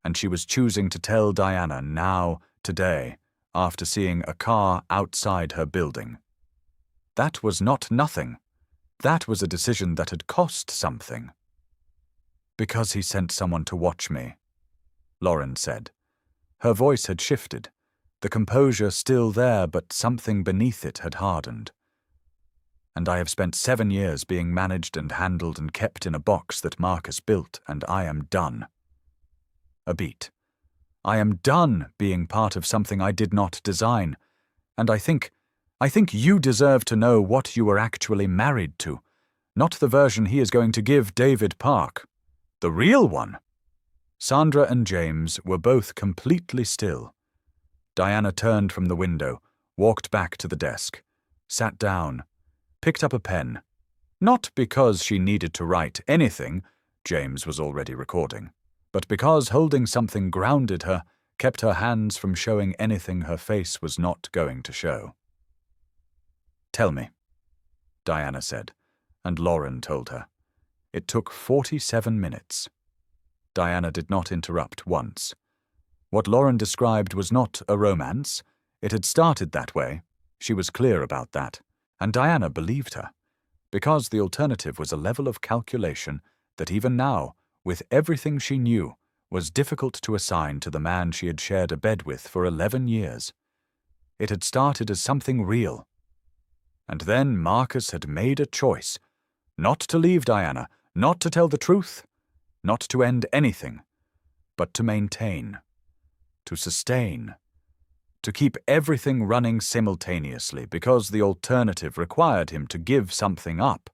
and she was choosing to tell Diana now, today, after seeing a car outside her building. That was not nothing. That was a decision that had cost something. Because he sent someone to watch me, Lauren said. Her voice had shifted, the composure still there, but something beneath it had hardened. And I have spent 7 years being managed and handled and kept in a box that Marcus built, and I am done. A beat. I am done being part of something I did not design, and I think you deserve to know what you were actually married to, not the version he is going to give David Park. The real one. Sandra and James were both completely still. Diana turned from the window, walked back to the desk, sat down, picked up a pen. Not because she needed to write anything, James was already recording, but because holding something grounded her, kept her hands from showing anything her face was not going to show. Tell me, Diana said, and Lauren told her. It took 47 minutes. Diana did not interrupt once. What Lauren described was not a romance. It had started that way. She was clear about that. And Diana believed her, because the alternative was a level of calculation that even now, with everything she knew, was difficult to assign to the man she had shared a bed with for 11 years. It had started as something real. And then Marcus had made a choice, not to leave Diana, not to tell the truth, not to end anything, but to maintain, to sustain, to keep everything running simultaneously because the alternative required him to give something up,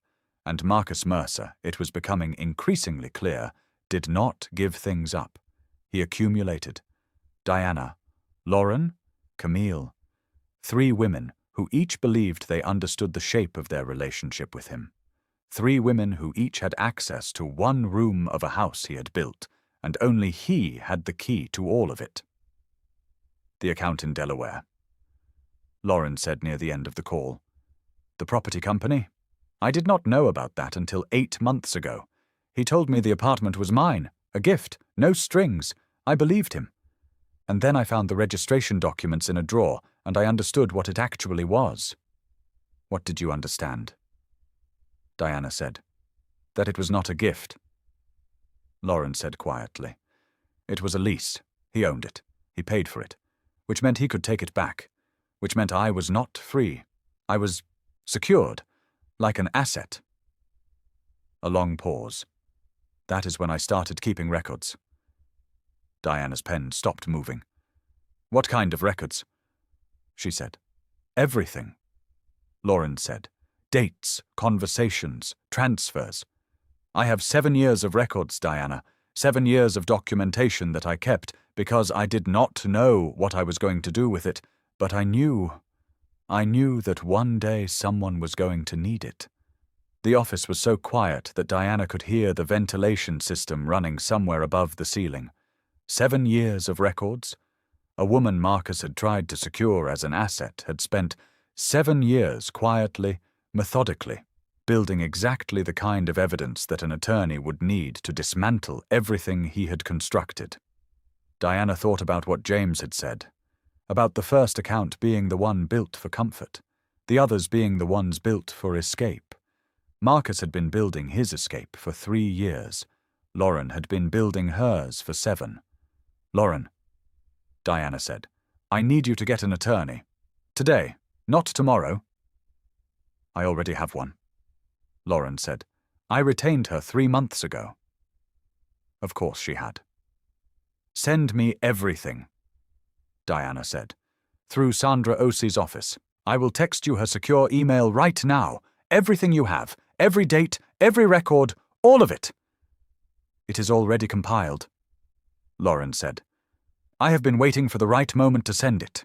and Marcus Mercer, it was becoming increasingly clear, did not give things up. He accumulated. Diana, Lauren, Camille, 3 women who each believed they understood the shape of their relationship with him. 3 women who each had access to 1 room of a house he had built, and only he had the key to all of it. The account in Delaware. Lauren said near the end of the call. The property company? I did not know about that until 8 months ago. He told me the apartment was mine, a gift, no strings. I believed him. And then I found the registration documents in a drawer, and I understood what it actually was. What did you understand? Diana said. That it was not a gift. Lauren said quietly. It was a lease. He owned it. He paid for it, which meant he could take it back, which meant I was not free. I was secured, like an asset. A long pause. That is when I started keeping records. Diana's pen stopped moving. What kind of records? She said. Everything. Lauren said. Dates, conversations, transfers. I have 7 years of records, Diana, 7 years of documentation that I kept because I did not know what I was going to do with it, but I knew that one day someone was going to need it. The office was so quiet that Diana could hear the ventilation system running somewhere above the ceiling. 7 years of records. A woman Marcus had tried to secure as an asset had spent 7 years quietly, methodically, building exactly the kind of evidence that an attorney would need to dismantle everything he had constructed. Diana thought about what James had said, about the first account being the one built for comfort, the others being the ones built for escape. Marcus had been building his escape for 3 years. Lauren had been building hers for 7. Lauren, Diana said, I need you to get an attorney. Today, not tomorrow. I already have one. Lauren said. I retained her 3 months ago. Of course she had. Send me everything, Diana said. Through Sandra Osie's office. I will text you her secure email right now. Everything you have, every date, every record, all of it. It is already compiled, Lauren said. I have been waiting for the right moment to send it.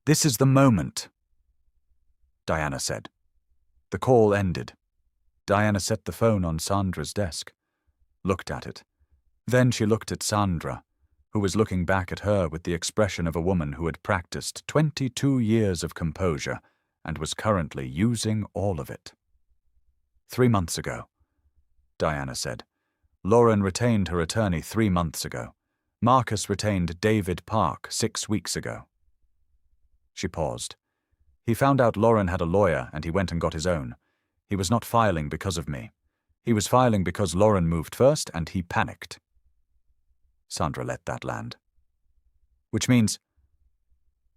This is the moment, Diana said. The call ended. Diana set the phone on Sandra's desk, looked at it. Then she looked at Sandra, who was looking back at her with the expression of a woman who had practiced 22 years of composure and was currently using all of it. 3 months ago, Diana said. "Lauren retained her attorney 3 months ago. Marcus retained David Park 6 weeks ago." She paused. "He found out Lauren had a lawyer and he went and got his own. He was not filing because of me. He was filing because Lauren moved first and he panicked." Sandra let that land. "Which means,"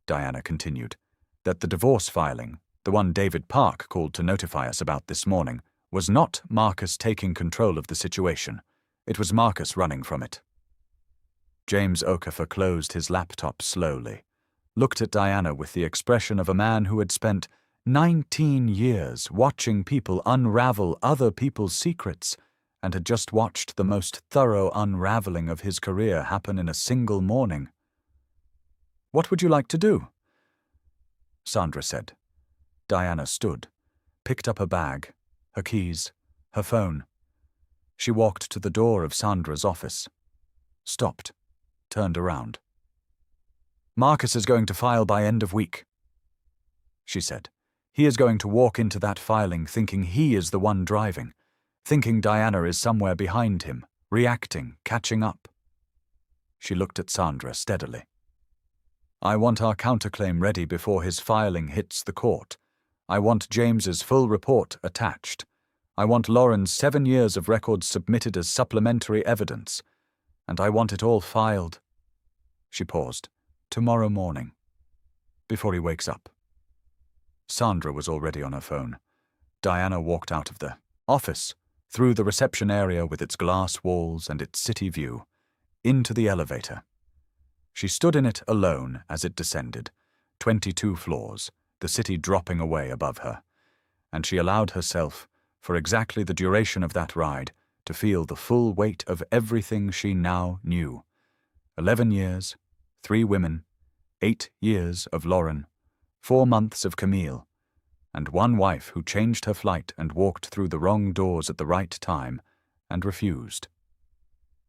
Diana continued, "that the divorce filing, the one David Park called to notify us about this morning, was not Marcus taking control of the situation. It was Marcus running from it." James Okafor closed his laptop slowly, looked at Diana with the expression of a man who had spent 19 years watching people unravel other people's secrets and had just watched the most thorough unraveling of his career happen in a single morning. "What would you like to do?" Sandra said. Diana stood, picked up her bag, her keys, her phone. She walked to the door of Sandra's office, stopped, turned around. "Marcus is going to file by end of week," she said. "He is going to walk into that filing thinking he is the one driving, thinking Diana is somewhere behind him, reacting, catching up." She looked at Sandra steadily. "I want our counterclaim ready before his filing hits the court. I want James's full report attached. I want Lauren's 7 years of records submitted as supplementary evidence. And I want it all filed," she paused, "tomorrow morning, before he wakes up." Sandra was already on her phone. Diana walked out of the office, through the reception area with its glass walls and its city view, into the elevator. She stood in it alone as it descended, 22 floors, the city dropping away above her, and she allowed herself, for exactly the duration of that ride, to feel the full weight of everything she now knew. 11 years, 3 women, 8 years of Lauren, 4 months of Camille, and 1 wife who changed her flight and walked through the wrong doors at the right time and refused,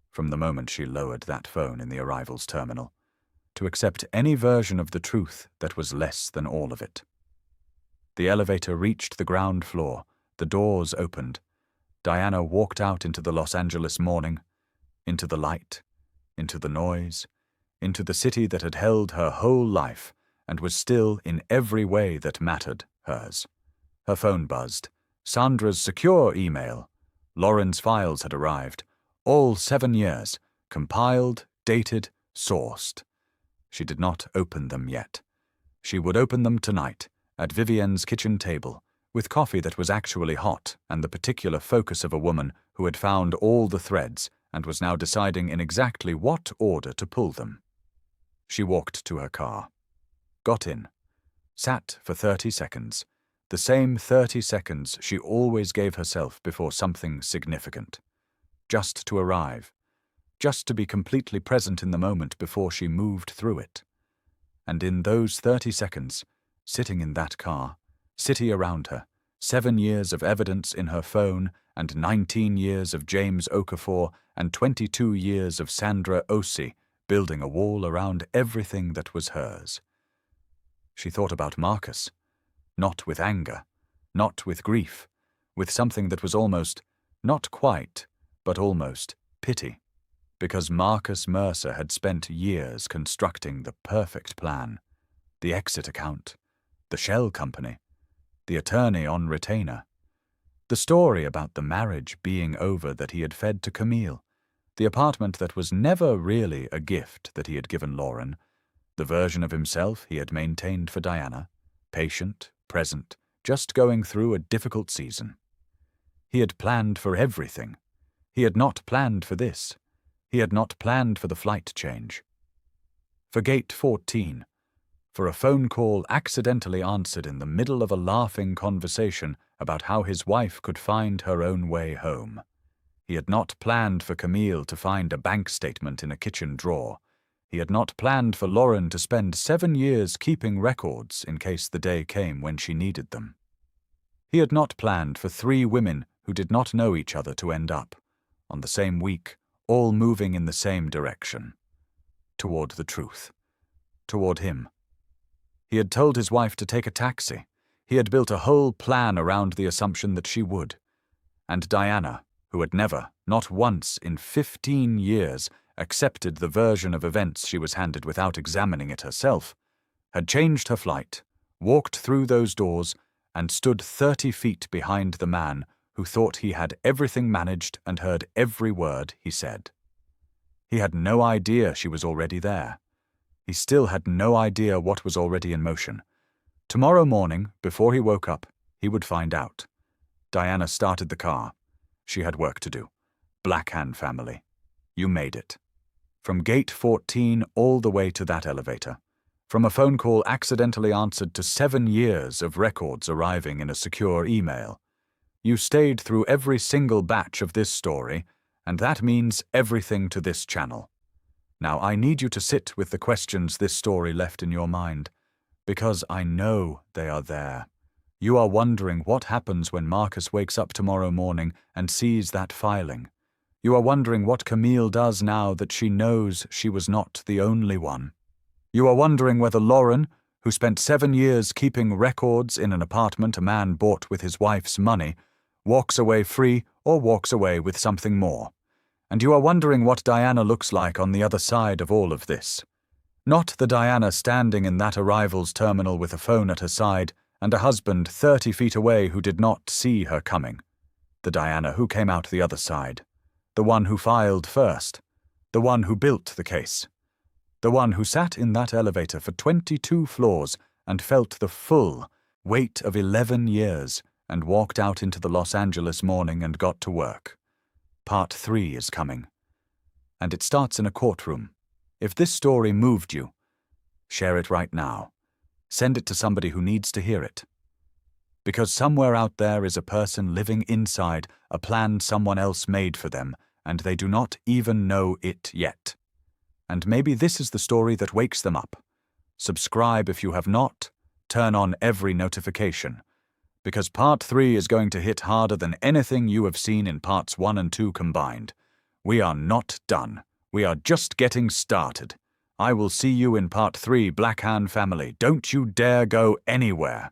from the moment she lowered that phone in the arrivals terminal, to accept any version of the truth that was less than all of it. The elevator reached the ground floor, the doors opened. Diana walked out into the Los Angeles morning, into the light, into the noise, into the city that had held her whole life and was still, in every way that mattered, hers. Her phone buzzed. Sandra's secure email. Lauren's files had arrived. All 7 years, compiled, dated, sourced. She did not open them yet. She would open them tonight, at Vivienne's kitchen table, with coffee that was actually hot and the particular focus of a woman who had found all the threads and was now deciding in exactly what order to pull them. She walked to her car, got in, sat for 30 seconds, the same 30 seconds she always gave herself before something significant. Just to arrive, just to be completely present in the moment before she moved through it. And in those 30 seconds, sitting in that car, city around her, 7 years of evidence in her phone, and 19 years of James Okafor, and 22 years of Sandra Osi, building a wall around everything that was hers. She thought about Marcus, not with anger, not with grief, with something that was almost, not quite, but almost, pity. Because Marcus Mercer had spent years constructing the perfect plan, the exit account, the shell company, the attorney on retainer, the story about the marriage being over that he had fed to Camille, the apartment that was never really a gift that he had given Lauren, the version of himself he had maintained for Diana, patient, present, just going through a difficult season. He had planned for everything. He had not planned for this. He had not planned for the flight change. For gate 14, for a phone call accidentally answered in the middle of a laughing conversation about how his wife could find her own way home. He had not planned for Camille to find a bank statement in a kitchen drawer. He had not planned for Lauren to spend 7 years keeping records in case the day came when she needed them. He had not planned for 3 women who did not know each other to end up, on the same week, all moving in the same direction, toward the truth, toward him. He had told his wife to take a taxi. He had built a whole plan around the assumption that she would. And Diana, who had never, not once in 15 years, accepted the version of events she was handed without examining it herself, had changed her flight, walked through those doors, and stood 30 feet behind the man who thought he had everything managed and heard every word he said. He had no idea she was already there. He still had no idea what was already in motion. Tomorrow morning, before he woke up, he would find out. Diana started the car. She had work to do. Blackhan Family. You made it. From gate 14 all the way to that elevator. From a phone call accidentally answered to 7 years of records arriving in a secure email. You stayed through every single batch of this story, and that means everything to this channel. Now I need you to sit with the questions this story left in your mind, because I know they are there. You are wondering what happens when Marcus wakes up tomorrow morning and sees that filing. You are wondering what Camille does now that she knows she was not the only one. You are wondering whether Lauren, who spent 7 years keeping records in an apartment a man bought with his wife's money, walks away free or walks away with something more. And you are wondering what Diana looks like on the other side of all of this. Not the Diana standing in that arrivals terminal with a phone at her side and a husband 30 feet away who did not see her coming. The Diana who came out the other side. The one who filed first. The one who built the case. The one who sat in that elevator for 22 floors and felt the full weight of 11 years and walked out into the Los Angeles morning and got to work. Part 3 is coming. And it starts in a courtroom. If this story moved you, share it right now. Send it to somebody who needs to hear it. Because somewhere out there is a person living inside a plan someone else made for them, and they do not even know it yet. And maybe this is the story that wakes them up. Subscribe if you have not. Turn on every notification. Because Part 3 is going to hit harder than anything you have seen in Parts 1 and 2 combined. We are not done. We are just getting started. I will see you in Part 3, Blackhan Family. Don't you dare go anywhere.